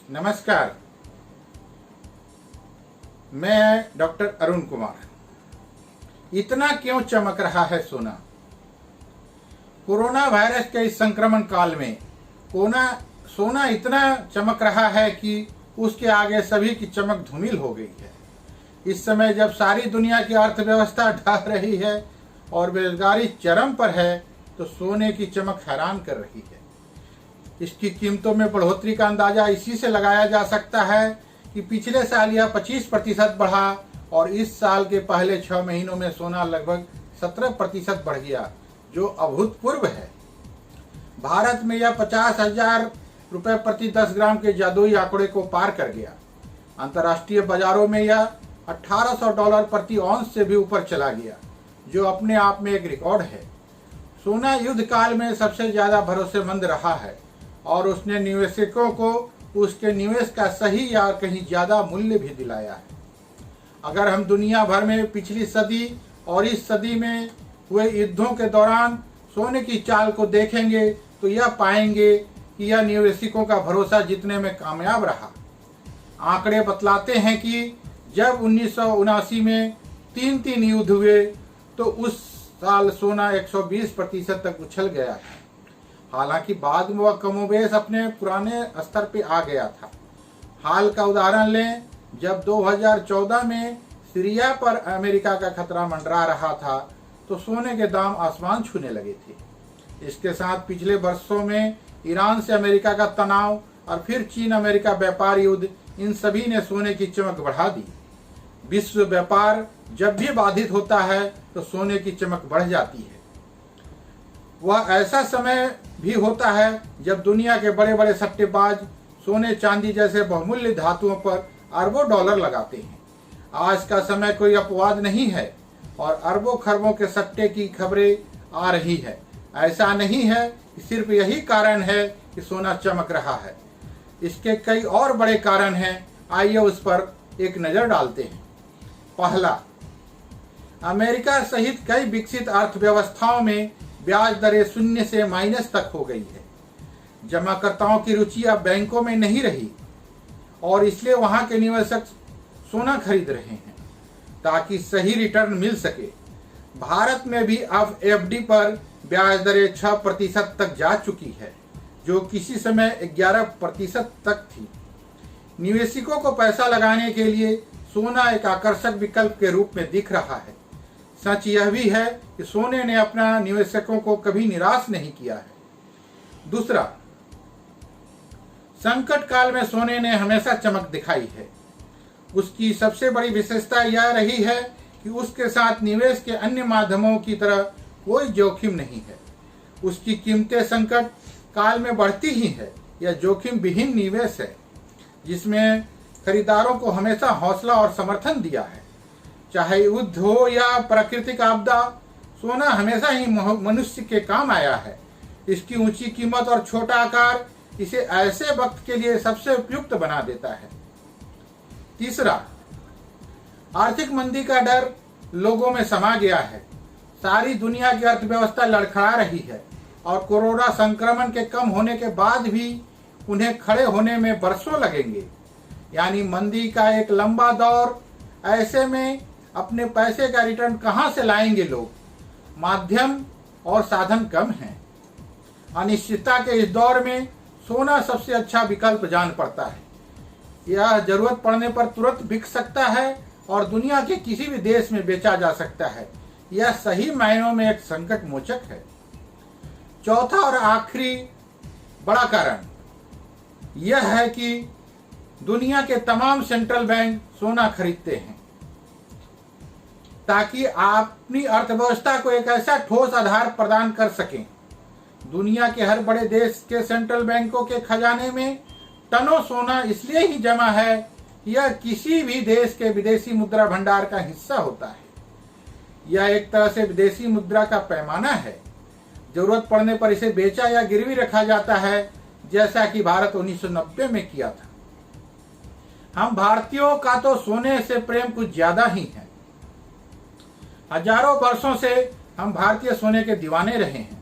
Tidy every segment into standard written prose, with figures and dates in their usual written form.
नमस्कार, मैं डॉक्टर अरुण कुमार। इतना क्यों चमक रहा है सोना? कोरोना वायरस के इस संक्रमण काल में सोना इतना चमक रहा है कि उसके आगे सभी की चमक धूमिल हो गई है। इस समय जब सारी दुनिया की अर्थव्यवस्था ढह रही है और बेरोजगारी चरम पर है, तो सोने की चमक हैरान कर रही है। इसकी कीमतों में बढ़ोतरी का अंदाजा इसी से लगाया जा सकता है कि पिछले साल यह 25% बढ़ा और इस साल के पहले 6 महीनों में सोना लगभग 17% बढ़ गया, जो अभूतपूर्व है। भारत में यह 50,000 रुपये प्रति 10 ग्राम के जादुई आंकड़े को पार कर गया। अंतर्राष्ट्रीय बाजारों में यह $1800 प्रति औंस से भी ऊपर चला गया, जो अपने आप में एक रिकॉर्ड है। सोना युद्ध काल में सबसे ज्यादा भरोसेमंद रहा है और उसने निवेशकों को उसके निवेश का सही या कहीं ज्यादा मूल्य भी दिलाया है। अगर हम दुनिया भर में पिछली सदी और इस सदी में हुए युद्धों के दौरान सोने की चाल को देखेंगे, तो यह पाएंगे कि यह निवेशकों का भरोसा जीतने में कामयाब रहा। आंकड़े बतलाते हैं कि जब 1979 में 3 युद्ध हुए, तो उस साल सोना 120% तक उछल गया था। हालांकि बाद में वह कमोबेश अपने पुराने स्तर पे आ गया था। हाल का उदाहरण लें, जब 2014 में सीरिया पर अमेरिका का खतरा मंडरा रहा था, तो सोने के दाम आसमान छूने लगे थे। इसके साथ पिछले वर्षों में ईरान से अमेरिका का तनाव और फिर चीन अमेरिका व्यापार युद्ध, इन सभी ने सोने की चमक बढ़ा दी। विश्व व्यापार जब भी बाधित होता है, तो सोने की चमक बढ़ जाती है। वह ऐसा समय भी होता है जब दुनिया के बड़े बड़े सट्टेबाज सोने चांदी जैसे बहुमूल्य धातुओं पर अरबों डॉलर लगाते हैं। आज का समय कोई अपवाद नहीं है और अरबों खरबों के सट्टे की खबरें आ रही है। ऐसा नहीं है कि सिर्फ यही कारण है कि सोना चमक रहा है। इसके कई और बड़े कारण हैं। आइए उस पर एक नजर डालते हैं। पहला, अमेरिका सहित कई विकसित अर्थव्यवस्थाओं में ब्याज दरें शून्य से माइनस तक हो गई है। जमाकर्ताओं की रुचि अब बैंकों में नहीं रही और इसलिए वहां के निवेशक सोना खरीद रहे हैं ताकि सही रिटर्न मिल सके। भारत में भी अब एफडी पर ब्याज दरें 6% तक जा चुकी है, जो किसी समय 11% तक थी। निवेशकों को पैसा लगाने के लिए सोना एक आकर्षक विकल्प के रूप में दिख रहा है। सच यह भी है कि सोने ने अपना निवेशकों को कभी निराश नहीं किया है। दूसरा, संकट काल में सोने ने हमेशा चमक दिखाई है। उसकी सबसे बड़ी विशेषता यह रही है कि उसके साथ निवेश के अन्य माध्यमों की तरह कोई जोखिम नहीं है। उसकी कीमतें संकट काल में बढ़ती ही है। यह जोखिम विहीन निवेश है, जिसमें खरीदारों को हमेशा हौसला और समर्थन दिया है। चाहे युद्ध हो या प्राकृतिक आपदा, सोना हमेशा ही मनुष्य के काम आया है। इसकी ऊंची कीमत और छोटा आकार इसे ऐसे वक्त के लिए सबसे उपयुक्त बना देता है। तीसरा, आर्थिक मंदी का डर लोगों में समा गया है। सारी दुनिया की अर्थव्यवस्था लड़खड़ा रही है और कोरोना संक्रमण के कम होने के बाद भी उन्हें खड़े होने में बरसों लगेंगे, यानी मंदी का एक लंबा दौर। ऐसे में अपने पैसे का रिटर्न कहां से लाएंगे लोग? माध्यम और साधन कम हैं। अनिश्चितता के इस दौर में सोना सबसे अच्छा विकल्प जान पड़ता है। यह जरूरत पड़ने पर तुरंत बिक सकता है और दुनिया के किसी भी देश में बेचा जा सकता है। यह सही मायनों में एक संकट मोचक है। चौथा और आखिरी बड़ा कारण यह है कि दुनिया के तमाम सेंट्रल बैंक सोना खरीदते हैं ताकि अपनी अर्थव्यवस्था को एक ऐसा ठोस आधार प्रदान कर सकें। दुनिया के हर बड़े देश के सेंट्रल बैंकों के खजाने में टनों सोना इसलिए ही जमा है कि यह किसी भी देश के विदेशी मुद्रा भंडार का हिस्सा होता है। यह एक तरह से विदेशी मुद्रा का पैमाना है। जरूरत पड़ने पर इसे बेचा या गिरवी रखा जाता है, जैसा कि भारत 1990 में किया था। हम भारतीयों का तो सोने से प्रेम कुछ ज्यादा ही है। हजारों वर्षों से हम भारतीय सोने के दीवाने रहे हैं।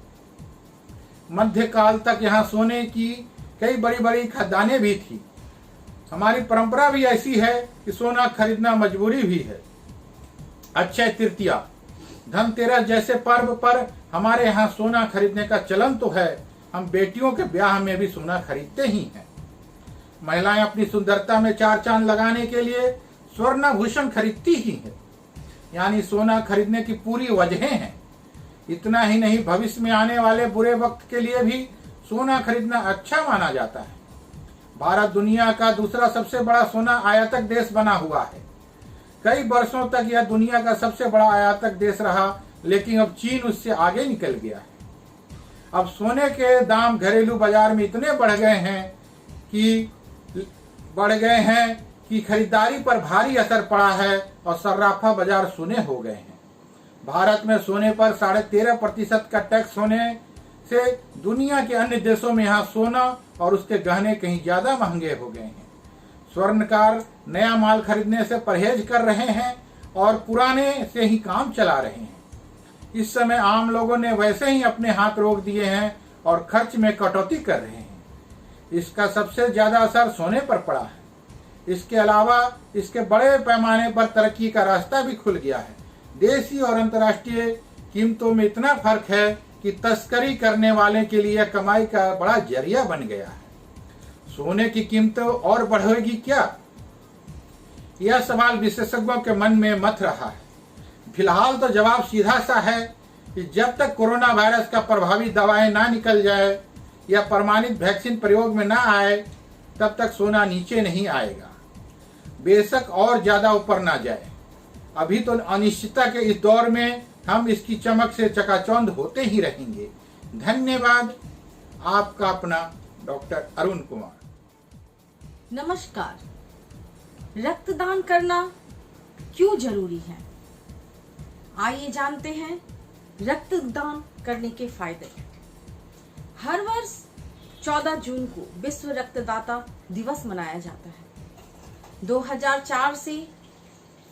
मध्यकाल तक यहाँ सोने की कई बड़ी बड़ी खदानें भी थी। हमारी परंपरा भी ऐसी है कि सोना खरीदना मजबूरी भी है। अक्षय तृतीया, धनतेरस जैसे पर्व पर हमारे यहाँ सोना खरीदने का चलन तो है। हम बेटियों के ब्याह में भी सोना खरीदते ही हैं। महिलाएं अपनी सुंदरता में चार चांद लगाने के लिए स्वर्णाभूषण खरीदती ही है, यानी सोना खरीदने की पूरी वजहें हैं। इतना ही नहीं, भविष्य में आने वाले बुरे वक्त के लिए भी सोना खरीदना अच्छा माना जाता है। भारत दुनिया का दूसरा सबसे बड़ा सोना आयातक देश बना हुआ है। कई वर्षों तक यह दुनिया का सबसे बड़ा आयातक देश रहा, लेकिन अब चीन उससे आगे निकल गया है। अब सोने के दाम घरेलू बाजार में इतने बढ़ गए हैं कि खरीदारी पर भारी असर पड़ा है और सर्राफा बाजार सोने हो गए हैं। भारत में सोने पर 13.5% का टैक्स होने से दुनिया के अन्य देशों में यहाँ सोना और उसके गहने कहीं ज्यादा महंगे हो गए हैं। स्वर्णकार नया माल खरीदने से परहेज कर रहे हैं और पुराने से ही काम चला रहे हैं। इस समय आम लोगों ने वैसे ही अपने हाथ रोक दिए हैं और खर्च में कटौती कर रहे हैं। इसका सबसे ज्यादा असर सोने पर पड़ा है। इसके अलावा इसके बड़े पैमाने पर तरक्की का रास्ता भी खुल गया है। देशी और अंतर्राष्ट्रीय कीमतों में इतना फर्क है कि तस्करी करने वाले के लिए कमाई का बड़ा जरिया बन गया है। सोने की कीमत और बढ़ेगी क्या? यह सवाल विशेषज्ञों के मन में मथ रहा है। फिलहाल तो जवाब सीधा सा है कि जब तक कोरोना वायरस का प्रभावी दवाएं ना निकल जाए या प्रमाणित वैक्सीन प्रयोग में ना आए, तब तक सोना नीचे नहीं आएगा। बेशक और ज्यादा ऊपर ना जाए। अभी तो अनिश्चितता के इस दौर में हम इसकी चमक से चकाचौंध होते ही रहेंगे। धन्यवाद। आपका अपना डॉक्टर अरुण कुमार। नमस्कार। रक्तदान करना क्यों जरूरी है? आइए जानते हैं रक्तदान करने के फायदे। हर वर्ष 14 जून को विश्व रक्तदाता दिवस मनाया जाता है। 2004 से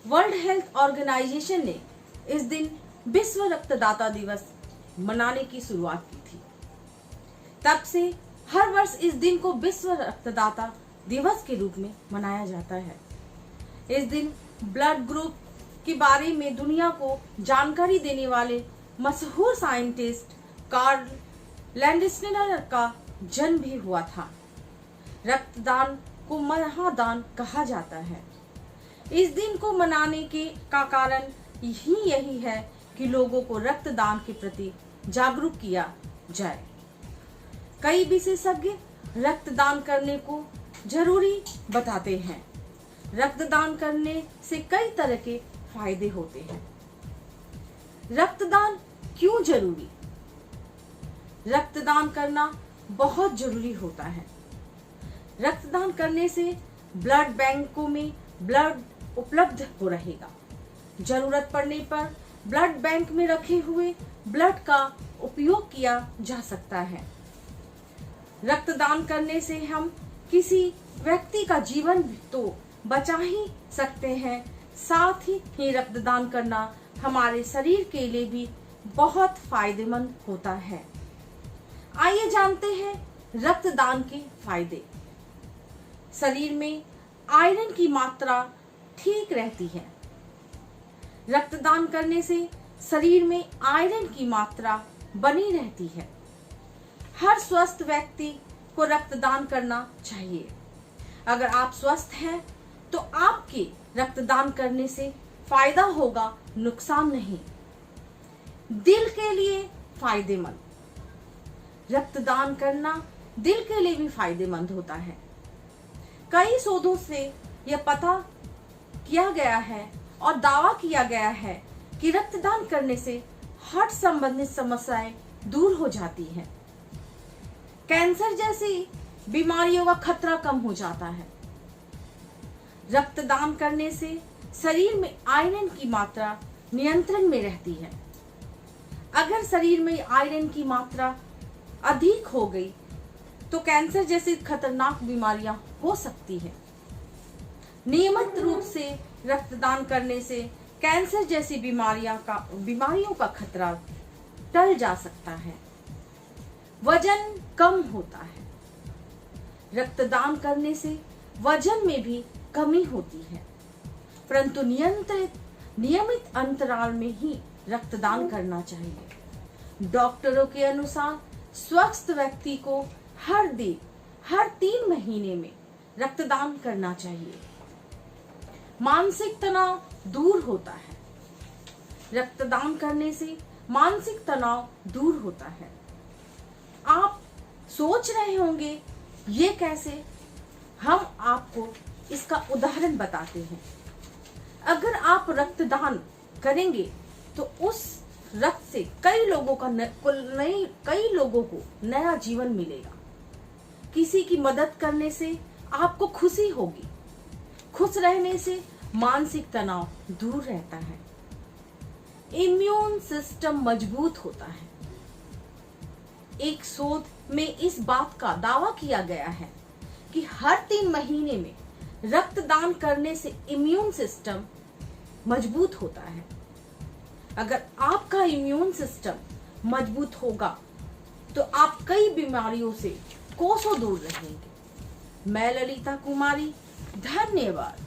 वर्ल्ड हेल्थ ऑर्गेनाइजेशन ने इस दिन विश्व रक्तदाता दिवस मनाने की शुरुआत की थी। तब से हर वर्ष इस दिन को विश्व रक्तदाता दिवस के रूप में मनाया जाता है। इस दिन ब्लड ग्रुप के बारे में दुनिया को जानकारी देने वाले मशहूर साइंटिस्ट कार्ल लैंडस्टर का जन्म भी हुआ था। रक्तदान को महादान कहा जाता है। इस दिन को मनाने का कारण यही है कि लोगों को रक्तदान के प्रति जागरूक किया जाए। कई विशेषज्ञ रक्तदान करने को जरूरी बताते हैं। रक्तदान करने से कई तरह के फायदे होते हैं। रक्तदान क्यों जरूरी? रक्तदान करना बहुत जरूरी होता है। रक्तदान करने से ब्लड बैंकों में ब्लड उपलब्ध हो रहेगा। जरूरत पड़ने पर ब्लड बैंक में रखे हुए ब्लड का उपयोग किया जा सकता है। रक्तदान करने से हम किसी व्यक्ति का जीवन तो बचा ही सकते हैं, साथ ही रक्तदान करना हमारे शरीर के लिए भी बहुत फायदेमंद होता है। आइए जानते हैं रक्तदान के फायदे। शरीर में आयरन की मात्रा ठीक रहती है। रक्तदान करने से शरीर में आयरन की मात्रा बनी रहती है। हर स्वस्थ व्यक्ति को रक्तदान करना चाहिए। अगर आप स्वस्थ हैं तो आपके रक्तदान करने से फायदा होगा, नुकसान नहीं। दिल के लिए फायदेमंद। रक्तदान करना दिल के लिए भी फायदेमंद होता है। कई शोधों से यह पता किया गया है और दावा किया गया है कि रक्तदान करने से हार्ट संबंधित समस्याएं दूर हो जाती हैं। कैंसर जैसी बीमारियों का खतरा कम हो जाता है। रक्तदान करने से शरीर में आयरन की मात्रा नियंत्रण में रहती है। अगर शरीर में आयरन की मात्रा अधिक हो गई तो कैंसर जैसी खतरनाक बीमारियां हो सकती है। नियमित रूप से रक्तदान करने से कैंसर जैसी बीमारियों का खतरा टल जा सकता है। वजन कम होता है। रक्तदान करने से वजन में भी कमी होती है, परंतु नियमित अंतराल में ही रक्तदान करना चाहिए। डॉक्टरों के अनुसार स्वस्थ व्यक्ति को हर 3 महीने में रक्तदान करना चाहिए। मानसिक तनाव दूर होता है। रक्तदान करने से मानसिक तनाव दूर होता है। आप सोच रहे होंगे ये कैसे? हम आपको इसका उदाहरण बताते हैं। अगर आप रक्तदान करेंगे तो उस रक्त से कई लोगों को नया जीवन मिलेगा। किसी की मदद करने से आपको खुशी होगी। खुश रहने से मानसिक तनाव दूर रहता है। इम्यून सिस्टम मजबूत होता है। एक शोध में इस बात का दावा किया गया है कि हर 3 महीने में रक्तदान करने से इम्यून सिस्टम मजबूत होता है। अगर आपका इम्यून सिस्टम मजबूत होगा तो आप कई बीमारियों से कोसों दूर रहेंगे। मैं ललिता कुमारी, धन्यवाद।